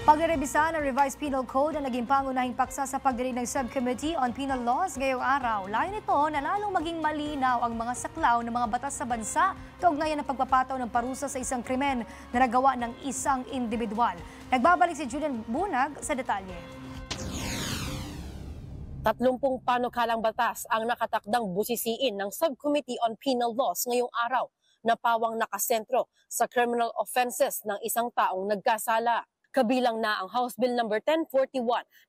Pagrerebisa ng Revised Penal Code ang naging pangunahing paksa sa pagdinig ng Subcommittee on Penal Laws ngayong araw. Layo nito na lalong maging malinaw ang mga saklaw ng mga batas sa bansa kaugnayan ng pagpapataw ng parusa sa isang krimen na nagawa ng isang individual. Nagbabalik si Julian Bunag sa detalye. 30 panukalang batas ang nakatakdang busisiin ng Subcommittee on Penal Laws ngayong araw na pawang nakasentro sa criminal offenses ng isang taong nagkasala. Kabilang na ang House Bill No. 1041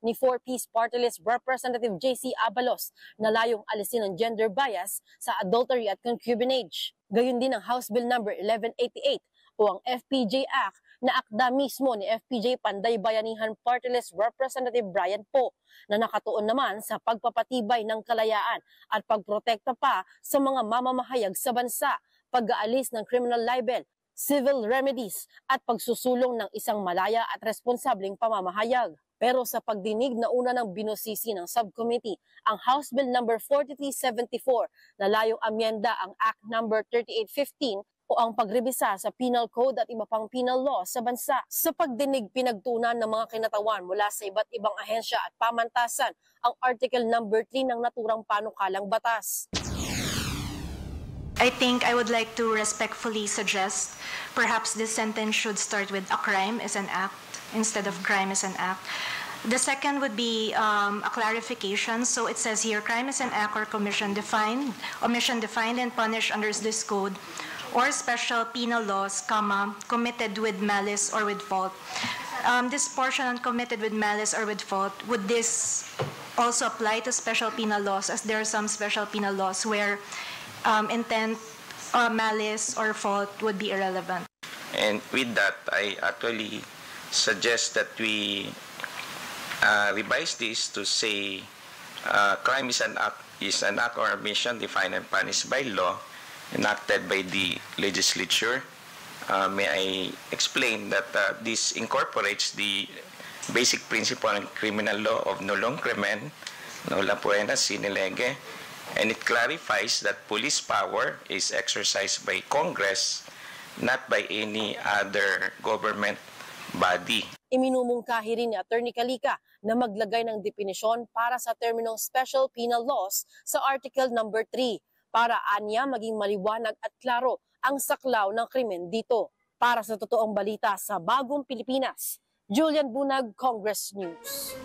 ni 4Ps Party List Representative J.C. Abalos na layong alisin ang gender bias sa adultery at concubinage. Gayon din ang House Bill No. 1188 o ang FPJ Act na akda mismo ni FPJ Panday Bayanihan Party List Representative Brian Poe na nakatuon naman sa pagpapatibay ng kalayaan at pagprotekta pa sa mga mamamahayag sa bansa, pag-aalis ng criminal libel, civil remedies at pagsusulong ng isang malaya at responsableng pamamahayag. Pero sa pagdinig na una ng binusisi ng subcommittee, ang House Bill No. 4374 na layong amyenda ang Act No. 3815 o ang pagrebisa sa Penal Code at iba pang penal law sa bansa. Sa pagdinig, pinagtunan ng mga kinatawan mula sa iba't ibang ahensya at pamantasan ang Article No. 3 ng naturang panukalang batas. I think I would like to respectfully suggest perhaps this sentence should start with a crime is an act instead of crime is an act. The second would be a clarification. So it says here, crime is an act or omission defined and punished under this code or special penal laws, committed with malice or with fault. This portion on committed with malice or with fault, would this also apply to special penal laws, as there are some special penal laws where intent, malice, or fault would be irrelevant? And with that, I actually suggest that we revise this to say crime is an act or omission defined and punished by law, enacted by the legislature. May I explain that this incorporates the basic principle in criminal law of nullum crimen, nulla poena sine lege, and it clarifies that police power is exercised by Congress, not by any other government body. Iminumungkahi rin ni Attorney Calica na maglagay ng definisyon para sa terminong special penal laws sa Article No. 3 para anya maging maliwanag at klaro ang saklaw ng krimen dito. Para sa totoong balita sa Bagong Pilipinas, Julian Bunag, Congress News.